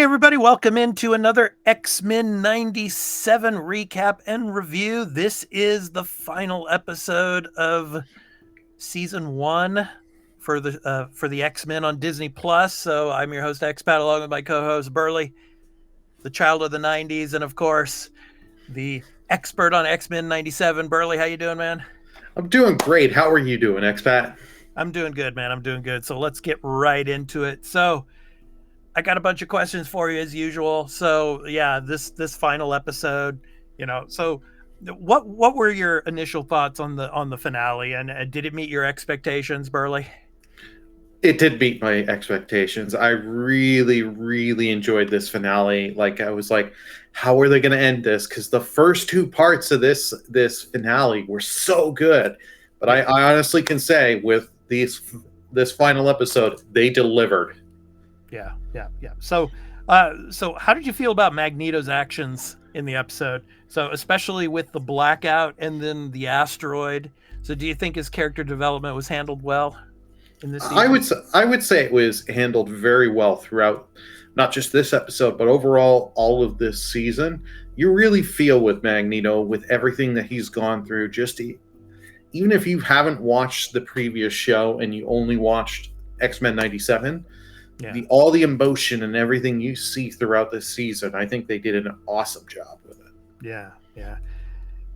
everybody, welcome into another XMen 97 recap and review. This is the final episode of season 1 for the X-Men on Disney Plus. So I'm your host Expat, along with my co-host Burley, the child of the 90s, and of course the expert on X-Men 97. Burley, how you doing, man? I'm doing great. How are you doing, Expat? I'm doing good, man. I'm doing good. So let's get right into it. So I got a bunch of questions for you as usual. So yeah, this final episode, so what were your initial thoughts on the finale, and did it meet your expectations, Burley? It did meet my expectations. I really, really enjoyed this finale. Like, I was like, how are they going to end this? Because the first two parts of this finale were so good. But I honestly can say with this final episode, they delivered. Yeah. So how did you feel about Magneto's actions in the episode? So especially with the blackout and then the asteroid. So do you think his character development was handled well in this season? I would say it was handled very well throughout, not just this episode, but overall all of this season. You really feel with Magneto, with everything that he's gone through. Even if you haven't watched the previous show and you only watched X-Men 97, all the emotion and everything you see throughout this season, I think they did an awesome job with it. Yeah.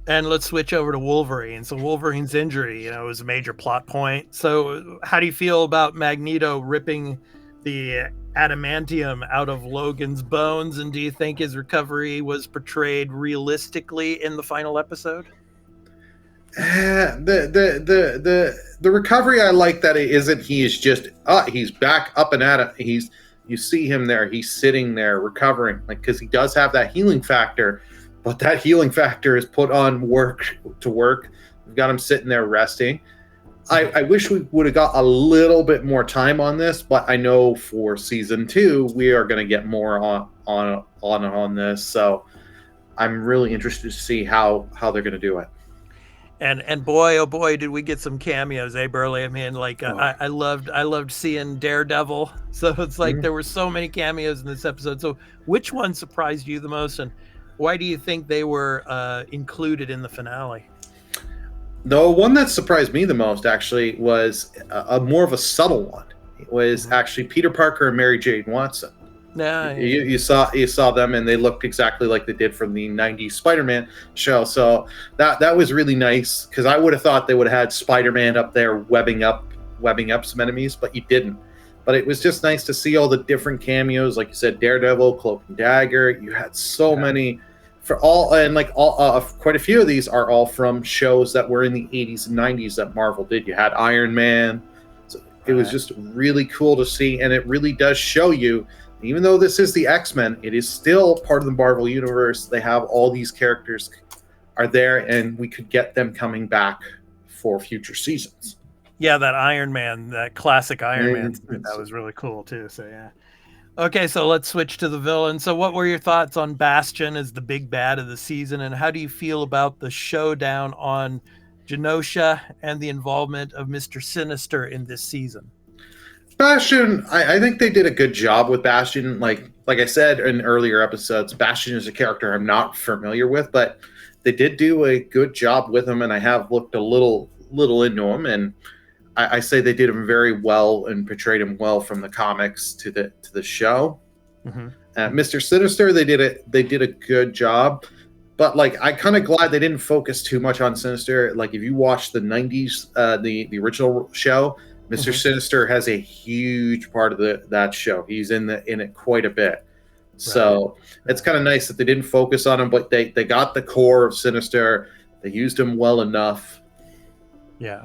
And let's switch over to Wolverine. So Wolverine's injury, was a major plot point. So how do you feel about Magneto ripping the adamantium out of Logan's bones? And do you think his recovery was portrayed realistically in the final episode? The recovery, I like that it isn't. He's back up and at it. You see him there. He's sitting there recovering, because he does have that healing factor. But that healing factor is put on work. We've got him sitting there resting. I wish we would have got a little bit more time on this, but I know for season 2 we are going to get more on this. So I'm really interested to see how they're going to do it. And boy, oh boy, did we get some cameos, Burley? I mean, I loved seeing Daredevil. So it's like there were so many cameos in this episode. So which one surprised you the most, and why do you think they were included in the finale? The one that surprised me the most actually was a more of a subtle one. It was actually Peter Parker and Mary Jane Watson. You saw them, and they looked exactly like they did from the 90s Spider-Man show. So that was really nice, because I would have thought they would have had Spider-Man up there webbing up some enemies, but you didn't. But it was just nice to see all the different cameos, like you said, Daredevil, Cloak and Dagger. You had so many quite a few of these are all from shows that were in the 80s and 90s that Marvel did. You had Iron Man. So it was just really cool to see, and it really does show you, even though this is the X-Men, it is still part of the Marvel universe. They have all these characters are there, and we could get them coming back for future seasons. Yeah, that Iron Man, that classic Iron Man, that was really cool too. So yeah. Okay, so let's switch to the villain. So what were your thoughts on Bastion as the big bad of the season, and how do you feel about the showdown on Genosha and the involvement of Mr. Sinister in this season? Bastion, I think they did a good job with Bastion. Like I said in earlier episodes, Bastion is a character I'm not familiar with, but they did do a good job with him, and I have looked a little into him, and I say they did him very well and portrayed him well from the comics to the show. Mr. Sinister, they did a good job, but I kind of glad they didn't focus too much on Sinister. Like, if you watch the 90s, the original show, Mr. Sinister has a huge part of that show. He's in it quite a bit. So it's kind of nice that they didn't focus on him, but they got the core of Sinister. They used him well enough. Yeah.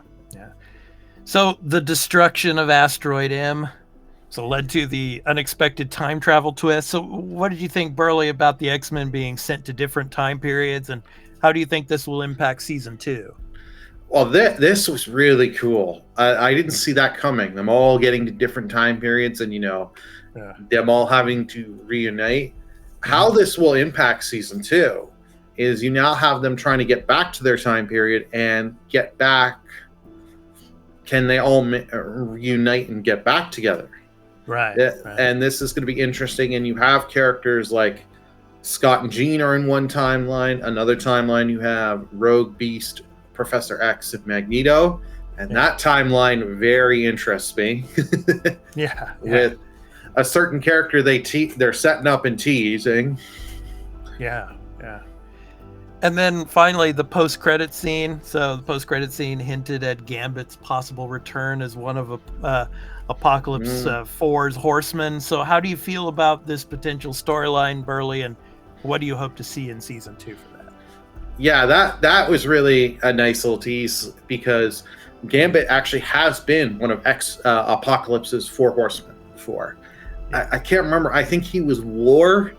So the destruction of Asteroid M led to the unexpected time travel twist. So what did you think, Burley, about the X-Men being sent to different time periods, and how do you think this will impact season 2? Well, this was really cool. I didn't see that coming. Them all getting to different time periods, and them all having to reunite. How this will impact season 2 is you now have them trying to get back to their time period and get back. Can they all reunite and get back together? Right. Right. And this is going to be interesting. And you have characters like Scott and Jean are in one timeline. Another timeline, you have Rogue, Beast, Professor X, and Magneto. And that timeline very interests me. Yeah. With a certain character they're setting up and teasing. Yeah. Yeah. And then finally, the post-credit scene. So the post-credit scene hinted at Gambit's possible return as one of Apocalypse 4's horsemen. So how do you feel about this potential storyline, Burley, and what do you hope to see in season 2 for that? Yeah, that was really a nice little tease, because Gambit actually has been one of Apocalypse's 4 horsemen before. Yeah. I can't remember. I think he was War.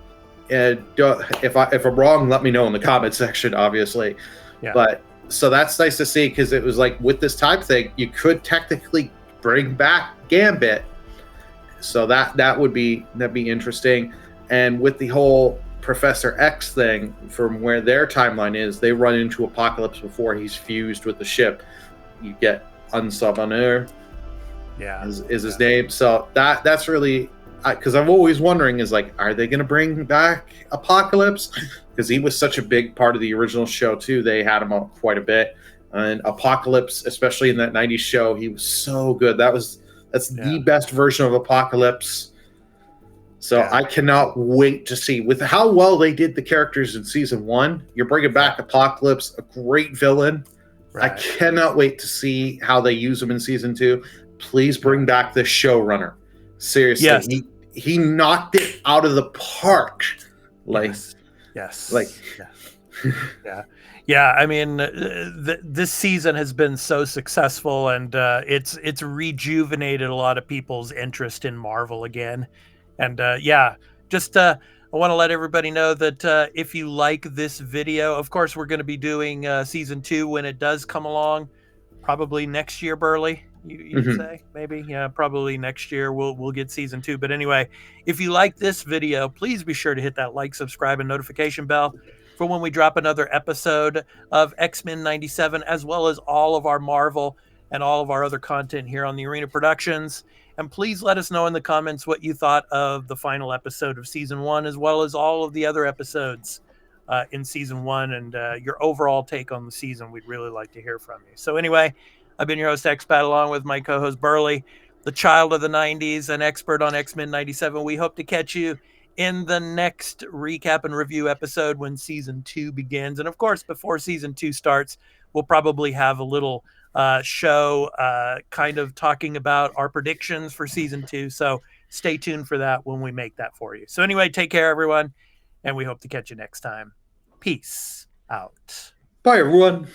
If I'm wrong, let me know in the comment section, obviously. Yeah. But so that's nice to see, because it was like, with this time thing, you could technically bring back Gambit. So that'd be interesting. And with the whole Professor X thing, from where their timeline is, they run into Apocalypse before he's fused with the ship. You get Unsubonur. Yeah, is his name. So that's really, because I'm always wondering, is like, are they going to bring back Apocalypse? Because he was such a big part of the original show too. They had him out quite a bit, and Apocalypse, especially in that '90s show, he was so good. That's the best version of Apocalypse. So I cannot wait to see, with how well they did the characters in season 1. You're bringing back Apocalypse, a great villain. Right. I cannot wait to see how they use him in season 2. Please bring back the showrunner. Seriously, yes. He knocked it out of the park. Like, yes. Like, yeah. I mean, this season has been so successful, and it's rejuvenated a lot of people's interest in Marvel again. And just I want to let everybody know that if you like this video, of course, we're going to be doing season 2 when it does come along, probably next year, Burley. You'd say maybe, probably next year we'll get season 2. But anyway, if you like this video, please be sure to hit that like, subscribe, and notification bell for when we drop another episode of X-Men 97, as well as all of our Marvel and all of our other content here on the Arena Productions. And please let us know in the comments what you thought of the final episode of season 1, as well as all of the other episodes in season 1, and your overall take on the season. We'd really like to hear from you. So anyway, I've been your host, Expat, along with my co-host, Burley, the child of the 90s, an expert on X-Men 97. We hope to catch you in the next recap and review episode when season 2 begins. And of course, before season 2 starts, we'll probably have a little show kind of talking about our predictions for season 2. So stay tuned for that when we make that for you. So anyway, take care, everyone, and we hope to catch you next time. Peace out. Bye, everyone.